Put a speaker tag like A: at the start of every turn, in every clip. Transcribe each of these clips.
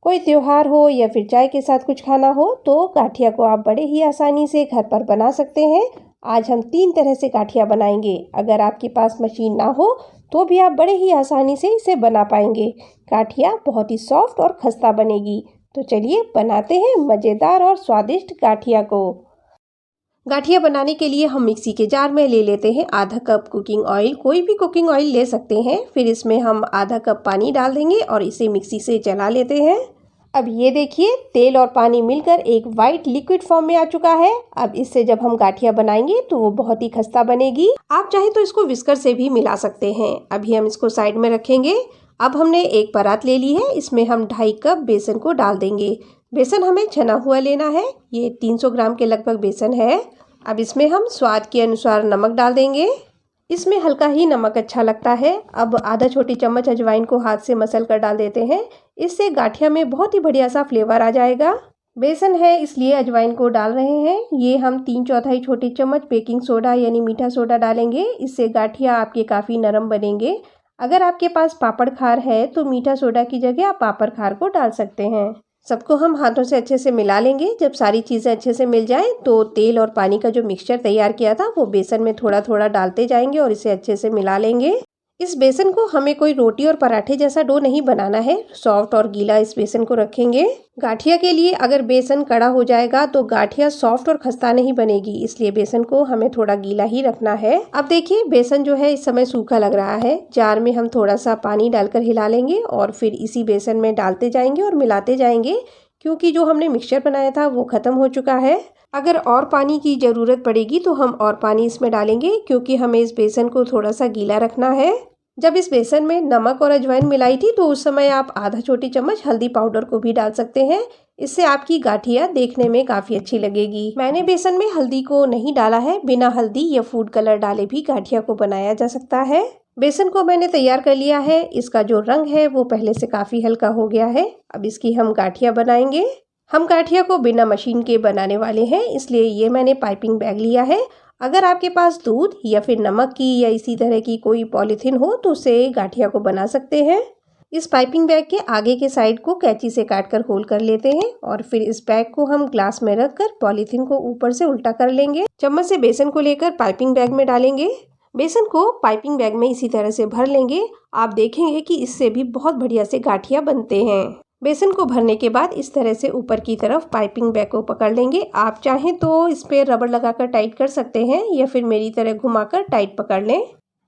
A: कोई त्योहार हो या फिर चाय के साथ कुछ खाना हो तो गाठिया को आप बड़े ही आसानी से घर पर बना सकते हैं। आज हम 3 तरह से गाठिया बनाएंगे। अगर आपके पास मशीन ना हो तो भी आप बड़े ही आसानी से इसे बना पाएंगे। गाठिया बहुत ही सॉफ्ट और खस्ता बनेगी। तो चलिए बनाते हैं मज़ेदार और स्वादिष्ट गाठिया को। गाठिया बनाने के लिए हम मिक्सी के जार में ले लेते हैं आधा कप कुकिंग ऑयल। कोई भी कुकिंग ऑयल ले सकते हैं। फिर इसमें हम आधा कप पानी डाल देंगे और इसे मिक्सी से चला लेते हैं। अब ये देखिए तेल और पानी मिलकर एक वाइट लिक्विड फॉर्म में आ चुका है। अब इससे जब हम गाठिया बनाएंगे तो वो बहुत ही खस्ता बनेगी। आप चाहे तो इसको विस्कर से भी मिला सकते हैं। अभी हम इसको साइड में रखेंगे। अब हमने एक परात ले ली है। इसमें हम 2.5 कप बेसन को डाल देंगे। बेसन हमें छना हुआ लेना है। ये 300 ग्राम के लगभग बेसन है। अब इसमें हम स्वाद के अनुसार नमक डाल देंगे। इसमें हल्का ही नमक अच्छा लगता है। अब आधा छोटी चम्मच अजवाइन को हाथ से मसल कर डाल देते हैं। इससे गाठिया में बहुत ही बढ़िया सा फ्लेवर आ जाएगा। बेसन है इसलिए अजवाइन को डाल रहे हैं। ये हम 3/4 छोटी चम्मच बेकिंग सोडा यानी मीठा सोडा डालेंगे। इससे गाठिया आपके काफ़ी नरम बनेंगे। अगर आपके पास पापड़ खार है तो मीठा सोडा की जगह आप पापड़ खार को डाल सकते हैं। सबको हम हाथों से अच्छे से मिला लेंगे। जब सारी चीज़ें अच्छे से मिल जाएं तो तेल और पानी का जो मिक्सचर तैयार किया था वो बेसन में थोड़ा थोड़ा डालते जाएंगे और इसे अच्छे से मिला लेंगे। इस बेसन को हमें कोई रोटी और पराठे जैसा डो नहीं बनाना है। सॉफ्ट और गीला इस बेसन को रखेंगे। गाठिया के लिए अगर बेसन कड़ा हो जाएगा तो गाठिया सॉफ्ट और खस्ता नहीं बनेगी। इसलिए बेसन को हमें थोड़ा गीला ही रखना है। अब देखिए बेसन जो है इस समय सूखा लग रहा है। जार में हम थोड़ा सा पानी डालकर हिला लेंगे और फिर इसी बेसन में डालते जाएंगे और मिलाते जाएंगे, क्योंकि जो हमने मिक्सचर बनाया था वो खत्म हो चुका है। अगर और पानी की ज़रूरत पड़ेगी तो हम और पानी इसमें डालेंगे, क्योंकि हमें इस बेसन को थोड़ा सा गीला रखना है। जब इस बेसन में नमक और अजवाइन मिलाई थी तो उस समय आप आधा छोटी चम्मच हल्दी पाउडर को भी डाल सकते हैं। इससे आपकी गाठिया देखने में काफ़ी अच्छी लगेगी। मैंने बेसन में हल्दी को नहीं डाला है। बिना हल्दी या फूड कलर डाले भी गाठिया को बनाया जा सकता है। बेसन को मैंने तैयार कर लिया है। इसका जो रंग है वो पहले से काफ़ी हल्का हो गया है। अब इसकी हम गाठिया बनाएंगे। हम गाठिया को बिना मशीन के बनाने वाले हैं, इसलिए ये मैंने पाइपिंग बैग लिया है। अगर आपके पास दूध या फिर नमक की या इसी तरह की कोई पॉलीथीन हो तो उससे गाठिया को बना सकते हैं। इस पाइपिंग बैग के आगे के साइड को कैंची से काटकर होल कर लेते हैं और फिर इस बैग को हम ग्लास में रखकर पॉलीथीन को ऊपर से उल्टा कर लेंगे। चम्मच से बेसन को लेकर पाइपिंग बैग में डालेंगे। बेसन को पाइपिंग बैग में इसी तरह से भर लेंगे। आप देखेंगे कि इससे भी बहुत बढ़िया से गाठिया बनते हैं। बेसन को भरने के बाद इस तरह से ऊपर की तरफ पाइपिंग बैग को पकड़ लेंगे। आप चाहें तो इस पर रबड़ लगाकर टाइट कर सकते हैं या फिर मेरी तरह घुमाकर टाइट पकड़ लें।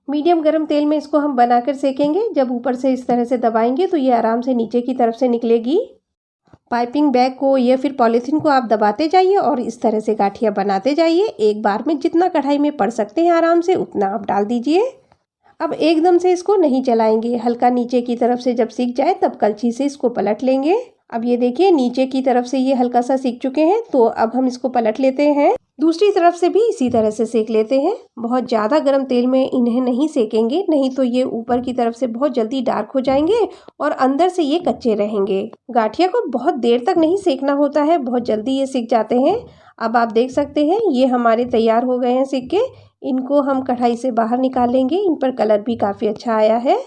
A: मीडियम गर्म तेल में इसको हम बनाकर सेकेंगे। जब ऊपर से इस तरह से दबाएंगे तो ये आराम से नीचे की तरफ से निकलेगी। पाइपिंग बैग को या फिर पॉलीथीन को आप दबाते जाइए और इस तरह से गाठिया बनाते जाइए। एक बार में जितना कढ़ाई में पड़ सकते हैं आराम से उतना आप डाल दीजिए। अब एकदम से इसको नहीं चलाएंगे। हल्का नीचे की तरफ से जब सीख जाए तब कलछी से इसको पलट लेंगे। अब ये देखिए नीचे की तरफ से ये हल्का सा सीख चुके हैं, तो अब हम इसको पलट लेते हैं। दूसरी तरफ से भी इसी तरह से सेक लेते हैं। बहुत ज़्यादा गर्म तेल में इन्हें नहीं सेकेंगे, नहीं तो ये ऊपर की तरफ से बहुत जल्दी डार्क हो जाएंगे और अंदर से ये कच्चे रहेंगे। गाठिया को बहुत देर तक नहीं सेकना होता है, बहुत जल्दी ये सीख जाते हैं। अब आप देख सकते हैं ये हमारे तैयार हो गए हैं सेक के। इनको हम कढ़ाई से बाहर निकालेंगे। इन पर कलर भी काफ़ी अच्छा आया है।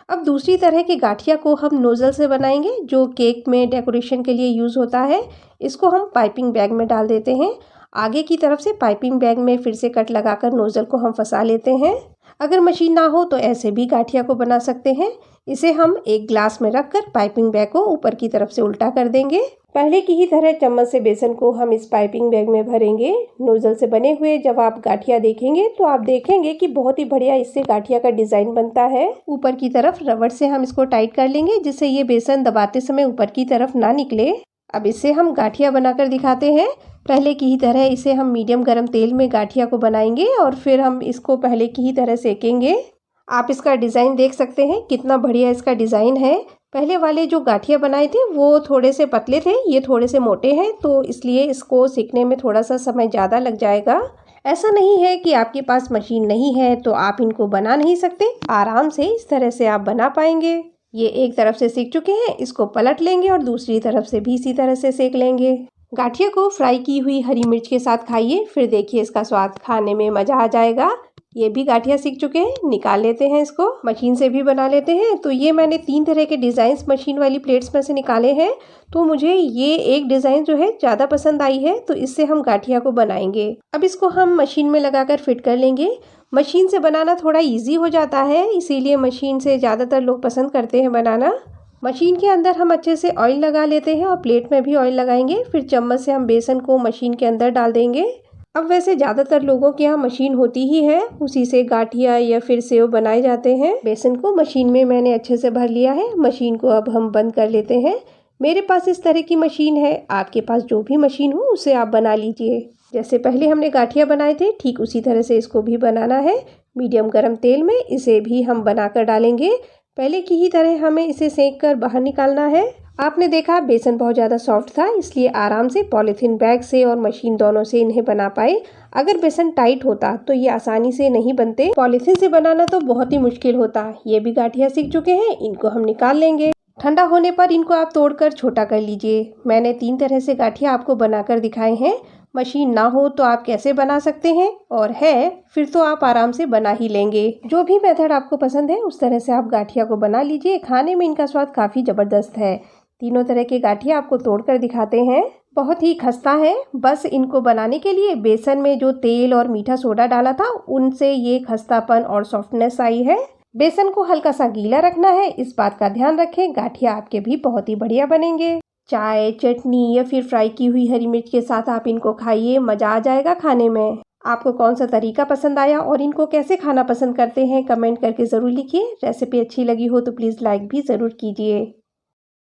A: अब दूसरी तरह के गाठिया को हम नोज़ल से बनाएंगे, जो केक में डेकोरेशन के लिए यूज़ होता है। इसको हम पाइपिंग बैग में डाल देते हैं। आगे की तरफ से पाइपिंग बैग में फिर से कट लगाकर नोज़ल को हम फंसा लेते हैं। अगर मशीन ना हो तो ऐसे भी गाठिया को बना सकते हैं। इसे हम एक ग्लास में रखकर पाइपिंग बैग को ऊपर की तरफ से उल्टा कर देंगे। पहले की ही तरह चम्मच से बेसन को हम इस पाइपिंग बैग में भरेंगे। नोज़ल से बने हुए जब आप गाठिया देखेंगे तो आप देखेंगे कि बहुत ही बढ़िया इससे गाठिया का डिज़ाइन बनता है। ऊपर की तरफ रबड़ से हम इसको टाइट कर लेंगे, जिससे ये बेसन दबाते समय ऊपर की तरफ ना निकले। अब इससे हम गाठिया बनाकर दिखाते हैं। पहले की ही तरह इसे हम मीडियम गर्म तेल में गाठिया को बनाएंगे और फिर हम इसको पहले की ही तरह सेकेंगे। आप इसका डिज़ाइन देख सकते हैं, कितना बढ़िया इसका डिज़ाइन है। पहले वाले जो गाठिया बनाए थे वो थोड़े से पतले थे, ये थोड़े से मोटे हैं, तो इसलिए इसको सीखने में थोड़ा सा समय ज़्यादा लग जाएगा। ऐसा नहीं है कि आपके पास मशीन नहीं है तो आप इनको बना नहीं सकते। आराम से इस तरह से आप बना पाएंगे। ये एक तरफ से सीख चुके हैं, इसको पलट लेंगे और दूसरी तरफ से भी इसी तरह से सेक लेंगे। गाठिया को फ्राई की हुई हरी मिर्च के साथ खाइए, फिर देखिए इसका स्वाद खाने में मज़ा आ जाएगा। ये भी गाठिया सीख चुके हैं, निकाल लेते हैं इसको। मशीन से भी बना लेते हैं। तो ये मैंने 3 तरह के डिज़ाइंस मशीन वाली प्लेट्स में से निकाले हैं। तो मुझे ये एक डिज़ाइन जो है ज़्यादा पसंद आई है, तो इससे हम गाठिया को बनाएंगे। अब इसको हम मशीन में लगाकर फिट कर लेंगे। मशीन से बनाना थोड़ा ईजी हो जाता है, इसीलिए मशीन से ज़्यादातर लोग पसंद करते हैं बनाना। मशीन के अंदर हम अच्छे से ऑयल लगा लेते हैं और प्लेट में भी ऑयल लगाएंगे। फिर चम्मच से हम बेसन को मशीन के अंदर डाल देंगे। अब वैसे ज़्यादातर लोगों के यहाँ मशीन होती ही है, उसी से गाठिया या फिर सेव बनाए जाते हैं। बेसन को मशीन में मैंने अच्छे से भर लिया है। मशीन को अब हम बंद कर लेते हैं। मेरे पास इस तरह की मशीन है, आपके पास जो भी मशीन हो उसे आप बना लीजिए। जैसे पहले हमने गाठिया बनाए थे, ठीक उसी तरह से इसको भी बनाना है। मीडियम गर्म तेल में इसे भी हम बनाकर डालेंगे। पहले की ही तरह हमें इसे सेक कर बाहर निकालना है। आपने देखा बेसन बहुत ज़्यादा सॉफ्ट था, इसलिए आराम से पॉलीथीन बैग से और मशीन दोनों से इन्हें बना पाए। अगर बेसन टाइट होता तो ये आसानी से नहीं बनते। पॉलीथीन से बनाना तो बहुत ही मुश्किल होता। ये भी गाठिया सीख चुके हैं, इनको हम निकाल लेंगे। ठंडा होने पर इनको आप तोड़कर छोटा कर लीजिए। मैंने 3 तरह से गाठिया आपको बनाकर दिखाए हैं। मशीन ना हो तो आप कैसे बना सकते हैं, और है फिर तो आप आराम से बना ही लेंगे। जो भी मेथड आपको पसंद है उस तरह से आप गाठिया को बना लीजिए। खाने में इनका स्वाद काफ़ी ज़बरदस्त है। तीनों तरह के गाठिया आपको तोड़कर दिखाते हैं। बहुत ही खस्ता है। बस इनको बनाने के लिए बेसन में जो तेल और मीठा सोडा डाला था उनसे ये खस्तापन और सॉफ्टनेस आई है। बेसन को हल्का सा गीला रखना है, इस बात का ध्यान रखें। गाठिया आपके भी बहुत ही बढ़िया बनेंगे। चाय, चटनी या फिर फ्राई की हुई हरी मिर्च के साथ आप इनको खाइए, मज़ा आ जाएगा खाने में। आपको कौन सा तरीका पसंद आया और इनको कैसे खाना पसंद करते हैं, कमेंट करके ज़रूर लिखिए। रेसिपी अच्छी लगी हो तो प्लीज़ लाइक भी ज़रूर कीजिए।